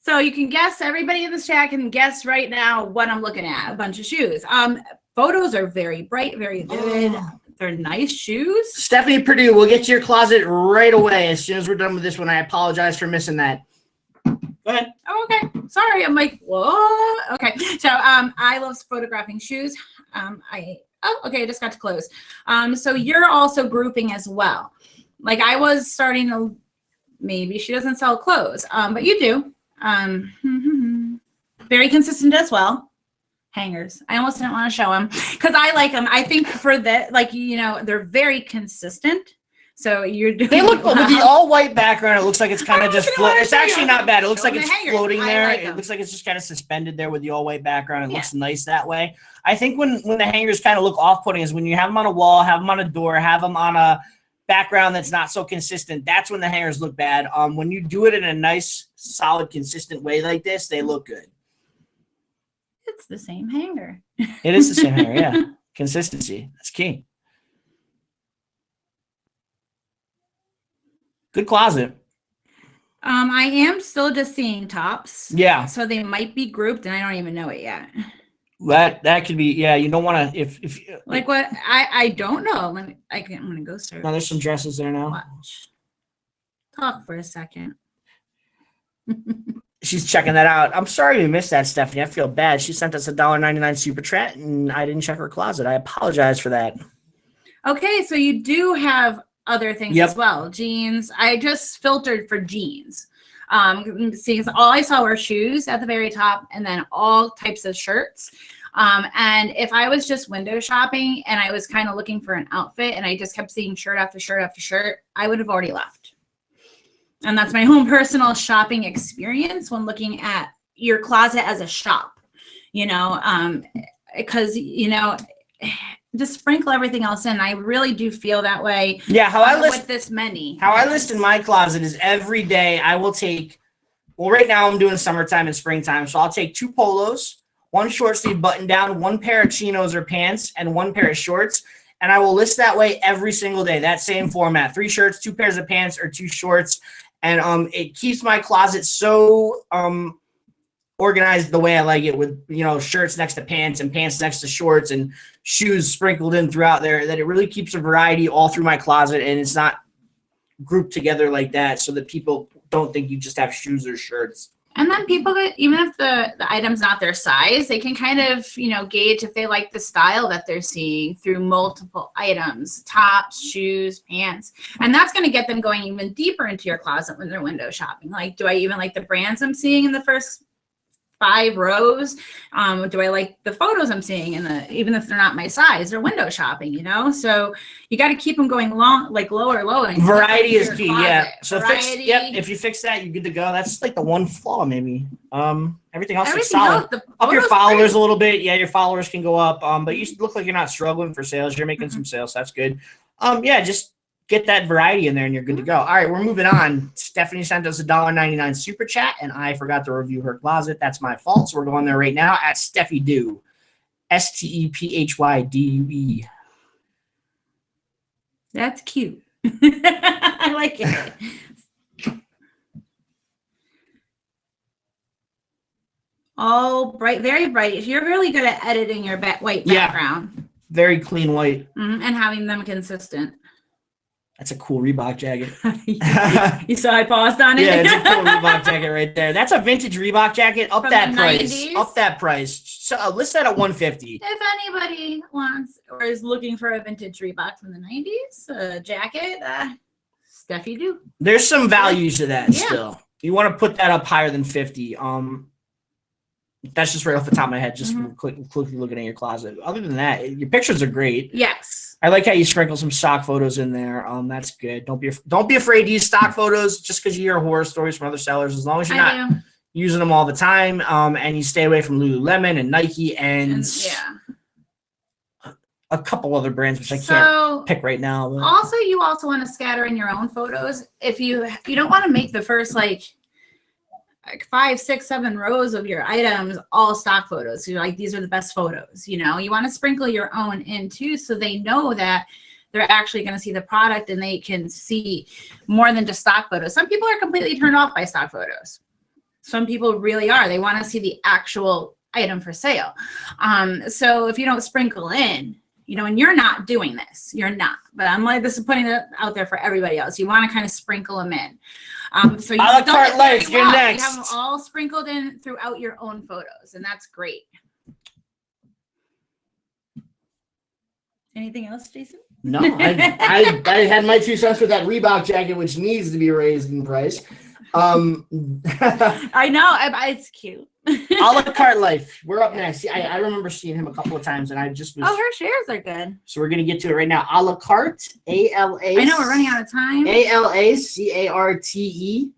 So you can guess, everybody in this chat can guess right now what I'm looking at, a bunch of shoes. Photos are very bright, very vivid. They're nice shoes. Stephanie Purdue, we'll get to your closet right away as soon as we're done with this one. I apologize for missing that. Go ahead. Oh, okay. Sorry. I'm like, what? Okay. So I love photographing shoes. I just got to close. So you're also grouping as well. Like I was starting to, maybe she doesn't sell clothes, but you do. Very consistent as well. Hangers. I almost didn't want to show them because I like them. I think for that, like, you know, they're very consistent. So you're doing. They look with the all white background. It looks like it's kind of just floating. It's actually not bad. It looks like it's floating there. It looks like it's just kind of suspended there with the all white background. It looks nice that way. I think when the hangers kind of look off-putting is when you have them on a wall, have them on a door, have them on a background that's not so consistent. That's when the hangers look bad. When you do it in a nice, solid, consistent way like this, they look good. It's the same hanger. It is the same hanger, yeah. Consistency. That's key. Good closet. I am still just seeing tops. Yeah. So they might be grouped and I don't even know it yet. That could be, yeah. You don't want to, if like what I don't know. I'm gonna go search. No, there's some dresses there now. Watch. Talk for a second. She's checking that out. I'm sorry we missed that, Stephanie. I feel bad. She sent us a $1.99 super chat and I didn't check her closet. I apologize for that. Okay, so you do have other things as well. Jeans. I just filtered for jeans. See, all I saw were shoes at the very top and then all types of shirts. And if I was just window shopping and I was kind of looking for an outfit and I just kept seeing shirt after shirt after shirt, I would have already left. And that's my own personal shopping experience when looking at your closet as a shop, you know, because, you know, just sprinkle everything else in. I really do feel that way. Yeah, how I list with this many. How I list in my closet is every day I will take. Well, right now I'm doing summertime and springtime, so I'll take 2 polos, 1 short sleeve button down, 1 pair of chinos or pants, and 1 pair of shorts. And I will list that way every single day. That same format: 3 shirts, 2 pairs of pants, or 2 shorts. And it keeps my closet so organized the way I like it, with, you know, shirts next to pants and pants next to shorts and shoes sprinkled in throughout there, that it really keeps a variety all through my closet, and it's not grouped together like that so that people don't think you just have shoes or shirts. And then people, even if the item's not their size, they can kind of, you know, gauge if they like the style that they're seeing through multiple items: tops, shoes, pants. And that's going to get them going even deeper into your closet when they're window shopping. Like, do I even like the brands I'm seeing in the first 5 rows? Do I like the photos I'm seeing in the, even if they're not my size? They're window shopping, you know? So you got to keep them going long, like lower. Variety is key. Closet. Yeah. So Variety. if you fix that, you're good to go. That's like the one flaw, maybe. Everything else is solid. Up your followers a little bit. Yeah, your followers can go up. But you look like you're not struggling for sales. You're making some sales. That's good. Yeah, just get that variety in there and you're good to go. All right, we're moving on. Stephanie sent us a $1.99 super chat, and I forgot to review her closet. That's my fault. So we're going there right now at Steffi Do. STEPHYDUE. That's cute. I like it. All bright, very bright. You're really good at editing your white background. Very clean white. And having them consistent. That's a cool Reebok jacket. You saw I paused on it? Yeah, it's a cool Reebok jacket right there. That's a vintage Reebok jacket. Up From that the price. 90s? Up that price. So list that at $150. If anybody wants or is looking for a vintage Reebok from the 90s, a jacket, Steffi Do. There's some values to that Yeah. still. You want to put that up higher than 50. That's just right off the top of my head, just quickly looking at your closet. Other than that, your pictures are great. Yes. I like how you sprinkle some stock photos in there. That's good. Don't be afraid to use stock photos just because you hear horror stories from other sellers. As long as you're not using them all the time, and you stay away from Lululemon and Nike and a couple other brands which I can't pick right now. But. Also, you also want to scatter in your own photos. If you don't want to make the first like 5, 6, 7 rows of your items all stock photos. So you're like, these are the best photos. You want to sprinkle your own in too, so they know that they're actually going to see the product and they can see more than just stock photos. Some people are completely turned off by stock photos. Some people really are. They want to see the actual item for sale. So if you don't sprinkle in, and you're not doing this, you're not. But I'm like, this is putting it out there for everybody else. You want to kind of sprinkle them in. So you a la carte life, you're next. You have them all sprinkled in throughout your own photos, and that's great. Anything else, Jason? No, I had my 2 cents for that Reebok jacket, which needs to be raised in price. I know, it's cute. A la carte life. We're up next. I remember seeing him a couple of times, and I just was. Oh, her shares are good. So we're gonna get to it right now. A la carte, ALA. I know we're running out of time. ALACARTECOACH.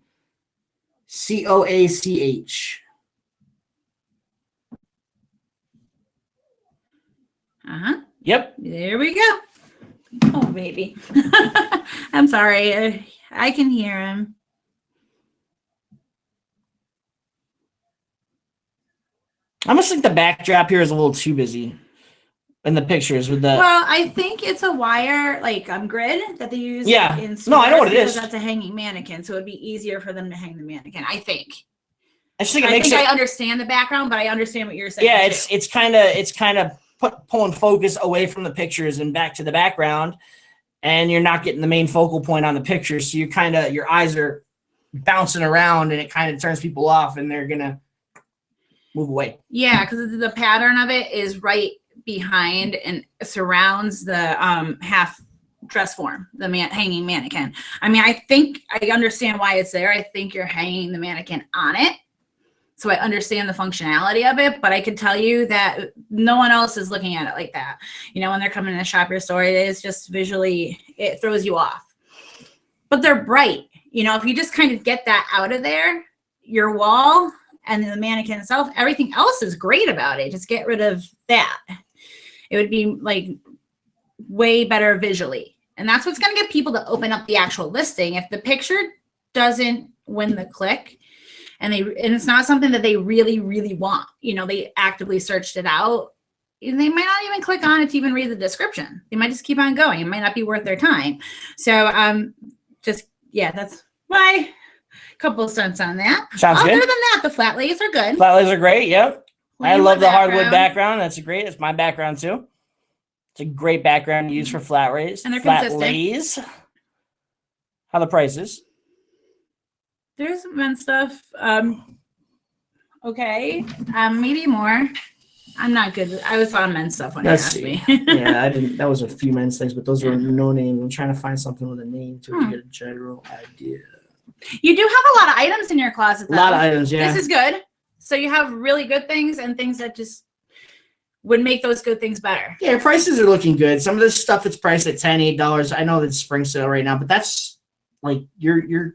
Yep. There we go. Oh, baby. I'm sorry. I can hear him. I almost think the backdrop here is a little too busy in the pictures with the. Well, I think it's a wire grid that they use. Yeah. In no, I know what it is. That's a hanging mannequin, so it'd be easier for them to hang the mannequin. I think. I just think it makes I understand the background, but I understand what you're saying. Yeah, it's kind of pulling focus away from the pictures and back to the background, and you're not getting the main focal point on the picture. So your eyes are bouncing around, and it kind of turns people off, and they're gonna move away. Yeah, because the pattern of it is right behind and surrounds the half dress form, the hanging mannequin. I mean, I think I understand why it's there. I think you're hanging the mannequin on it. So I understand the functionality of it, but I can tell you that no one else is looking at it like that. When they're coming to shop your store, it is just visually, it throws you off. But they're bright. If you just kind of get that out of there, your wall and the mannequin itself, everything else is great about it. Just get rid of that. It would be like way better visually. And that's what's going to get people to open up the actual listing. If the picture doesn't win the click, and it's not something that they really, really want, they actively searched it out, they might not even click on it to even read the description. They might just keep on going. It might not be worth their time. So that's my couple of cents on that. Sounds good. Other than that, the flat lays are good. Flat lays are great. Yep. I love the hardwood background. That's great. It's my background too. It's a great background to use for flat lays. And they're flat consistent. lays. How the prices? There's men's stuff. Okay. Maybe more. I'm not good. I was on men's stuff when you asked me. Yeah, I didn't. That was a few men's things, but those were no names. I'm trying to find something with a name to get a general idea. You do have a lot of items in your closet, though. A lot of items, yeah. This is good. So you have really good things and things that just would make those good things better. Yeah, prices are looking good. Some of this stuff it's priced at $10, $8. I know that's spring sale right now, but that's like you're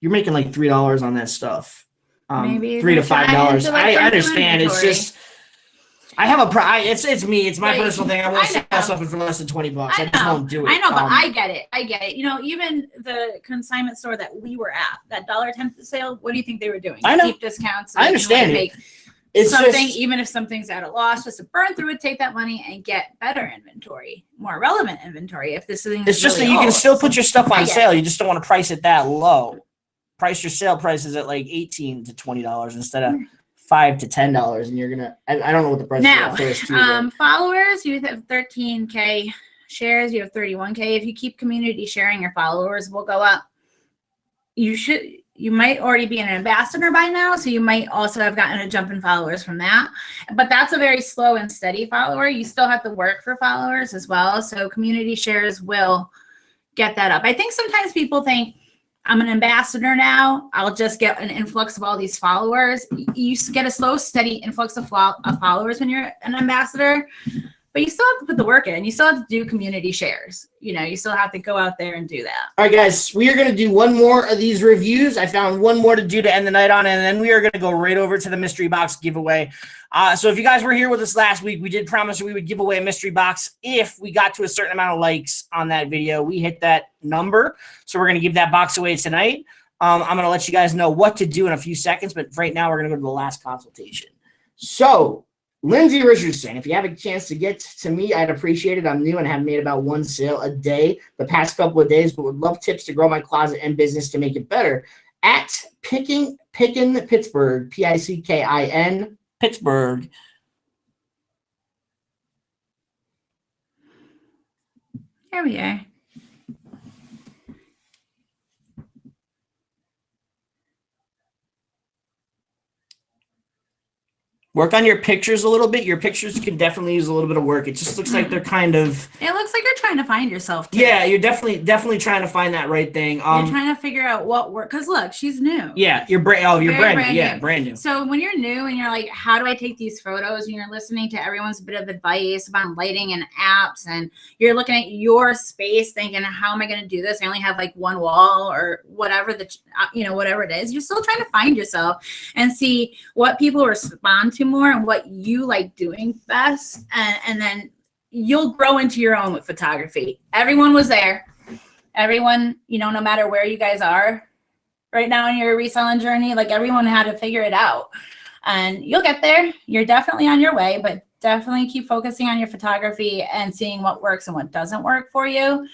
making like $3 on that stuff. Maybe $3 to $5. I I understand. It's just I have it's me. It's my Like, personal thing. I won't I know. sell something for less than $20. I just know. won't do it. I know, but I get it. I get it. You know, even the consignment store that we were at, that $1.10 sale, what do you think they were doing? I know. Deep discounts. So I they can, understand like, it. make It's something, just, even if something's at a loss, just to burn through it, take that money and get better inventory, more relevant inventory. If this thing it's is just really that you can old. still put your stuff I on get sale. it. You just don't want to price it that low. Price your sale prices at like $18 to $20 instead of $5 to $10, and you're gonna. I don't know what the price Now, is first. Too, followers, you have 13K. Shares, you have 31K. If you keep community sharing, your followers will go up. You might already be an ambassador by now, so you might also have gotten a jump in followers from that. But that's a very slow and steady follower. You still have to work for followers as well. So community shares will get that up. I think sometimes people think, I'm an ambassador now, I'll just get an influx of all these followers. You get a slow, steady influx of followers when you're an ambassador. But you still have to put the work in. You still have to do community shares. You know, you still have to go out there and do that. All right, guys, we are going to do one more of these reviews. I found one more to do to end the night on, and then we are going to go right over to the mystery box giveaway. So if you guys were here with us last week, we did promise we would give away a mystery box if we got to a certain amount of likes on that video. We hit that number, so we're going to give that box away tonight. I'm going to let you guys know what to do in a few seconds, but right now we're going to go to the last consultation. So Lindsay Richardson, if you have a chance to get to me, I'd appreciate it. I'm new and have made about one sale a day the past couple of days, but would love tips to grow my closet and business to make it better. At Pickin Pittsburgh, Pickin Pittsburgh. Here we are. Work on your pictures a little bit. Your pictures can definitely use a little bit of work. It just looks like they're kind of. It looks like you're trying to find yourself too. Yeah, you're definitely trying to find that right thing. You're trying to figure out what work. Because look, she's new. Yeah, you're brand new. Yeah, brand new. So when you're new and you're like, how do I take these photos? And you're listening to everyone's bit of advice about lighting and apps, and you're looking at your space thinking, how am I going to do this? I only have like one wall or whatever whatever it is. You're still trying to find yourself and see what people respond to more and what you like doing best, and then you'll grow into your own with photography. Everyone was there. Everyone, no matter where you guys are right now in your reselling journey, like everyone had to figure it out, and you'll get there. You're definitely on your way, but definitely keep focusing on your photography and seeing what works and what doesn't work for you.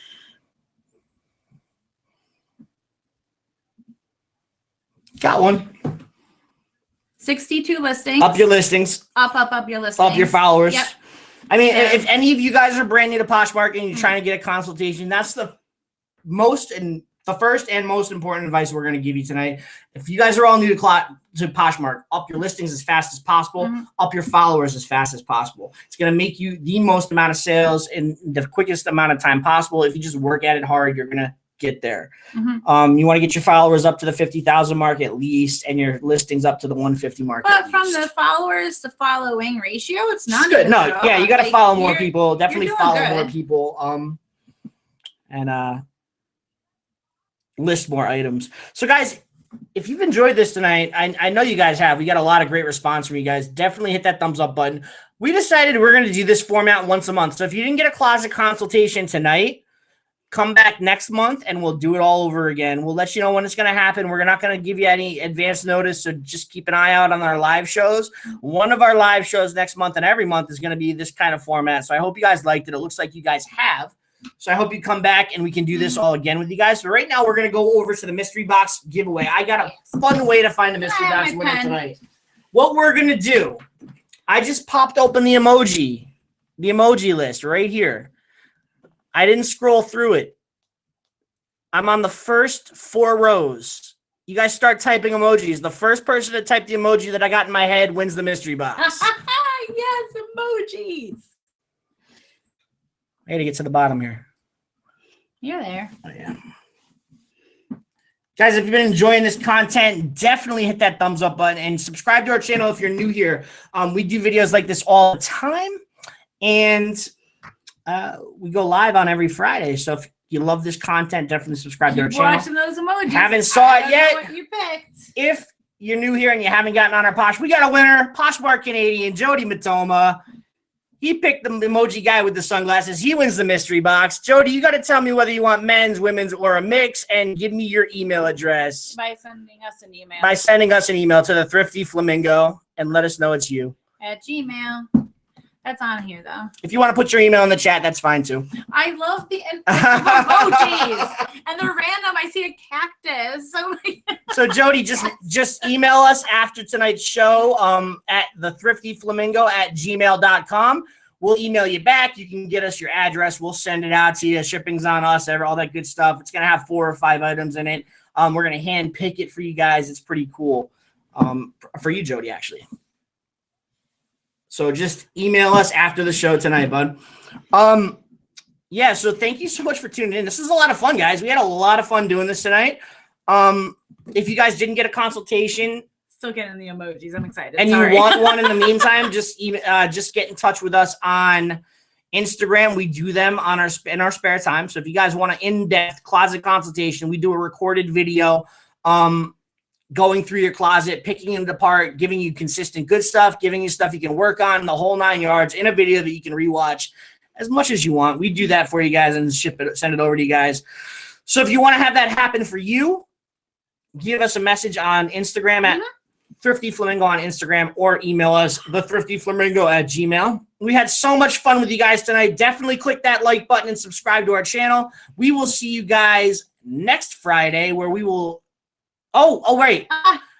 Got one. 62 listings. Up your listings. Up your listings. Up your followers. Yep. I mean, if any of you guys are brand new to Poshmark and you're trying to get a consultation, that's the first and most important advice we're going to give you tonight. If you guys are all new to Poshmark, up your listings as fast as possible, up your followers as fast as possible. It's going to make you the most amount of sales in the quickest amount of time possible. If you just work at it hard, you're going to get there. You want to get your followers up to the 50,000 mark at least, and your listings up to the 150 mark. But from the followers to following ratio, it's not good. even No, yeah, you got to follow more people. Definitely follow good. more people. And list more items. So, guys, if you've enjoyed this tonight, I know you guys have. We got a lot of great response from you guys. Definitely hit that thumbs up button. We decided we're going to do this format once a month. So if you didn't get a closet consultation tonight, come back next month and we'll do it all over again. We'll let you know when it's going to happen. We're not going to give you any advance notice, so just keep an eye out on our live shows. One of our live shows next month and every month is going to be this kind of format. So I hope you guys liked it. It looks like you guys have. So I hope you come back and we can do this all again with you guys. So right now we're going to go over to the mystery box giveaway. I got a fun way to find the mystery box winner tonight. What we're going to do, I just popped open the emoji list right here. I didn't scroll through it. I'm on the first 4 rows. You guys start typing emojis. The first person to type the emoji that I got in my head wins the mystery box. Yes, emojis. I got to get to the bottom here. You're there. Oh, yeah. Guys, if you've been enjoying this content, definitely hit that thumbs up button and subscribe to our channel if you're new here. We do videos like this all the time, and we go live on every Friday. So if you love this content, definitely subscribe to our channel. Watching those emojis. Haven't saw it yet. What you picked. If you're new here and you haven't gotten on our Posh, we got a winner, Poshmark Canadian, Jody Matoma. He picked the emoji guy with the sunglasses. He wins the mystery box. Jody, you got to tell me whether you want men's, women's, or a mix, and give me your email address. By sending us an email. By sending us an email to the Thrifty Flamingo and let us know it's you. At Gmail. That's on here, though. If you want to put your email in the chat, that's fine, too. I love the emojis. And they're random. I see a cactus. So, Jody, just email us after tonight's show at thethriftyflamingo@gmail.com. We'll email you back. You can get us your address. We'll send it out to you. Shipping's on us, all that good stuff. It's going to have 4 or 5 items in it. We're going to hand pick it for you guys. It's pretty cool. For you, Jody, actually. So just email us after the show tonight, bud. Yeah, so thank you so much for tuning in. This is a lot of fun, guys. We had a lot of fun doing this tonight. If you guys didn't get a consultation, still getting the emojis. I'm excited. And you want one in the meantime, just get in touch with us on Instagram. We do them in our spare time. So if you guys want an in-depth closet consultation, we do a recorded video going through your closet, picking it apart, giving you consistent good stuff, giving you stuff you can work on, the whole 9 yards in a video that you can rewatch as much as you want. We do that for you guys and send it over to you guys. So if you want to have that happen for you, give us a message on Instagram at Thrifty Flamingo on Instagram, or email us thethriftyflamingo@gmail. We had so much fun with you guys tonight. Definitely click that like button and subscribe to our channel. We will see you guys next Friday, where we will. Oh, wait.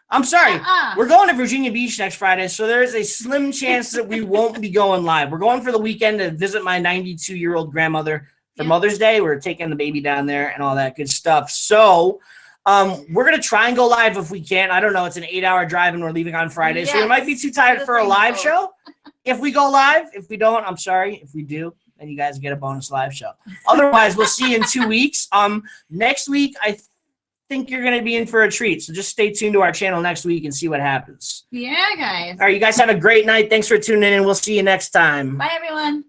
I'm sorry. We're going to Virginia Beach next Friday, so there is a slim chance that we won't be going live. We're going for the weekend to visit my 92-year-old grandmother for Mother's Day. We're taking the baby down there and all that good stuff. So we're going to try and go live if we can. I don't know. It's an 8-hour drive, and we're leaving on Friday, so we might be too tired for a live show. If we go live, if we don't, I'm sorry. If we do, then you guys get a bonus live show. Otherwise, we'll see you in 2 weeks. Next week, I think you're going to be in for a treat, so just stay tuned to our channel next week and see what happens. Yeah, guys. All right, you guys have a great night. Thanks for tuning in, and we'll see you next time. Bye, everyone.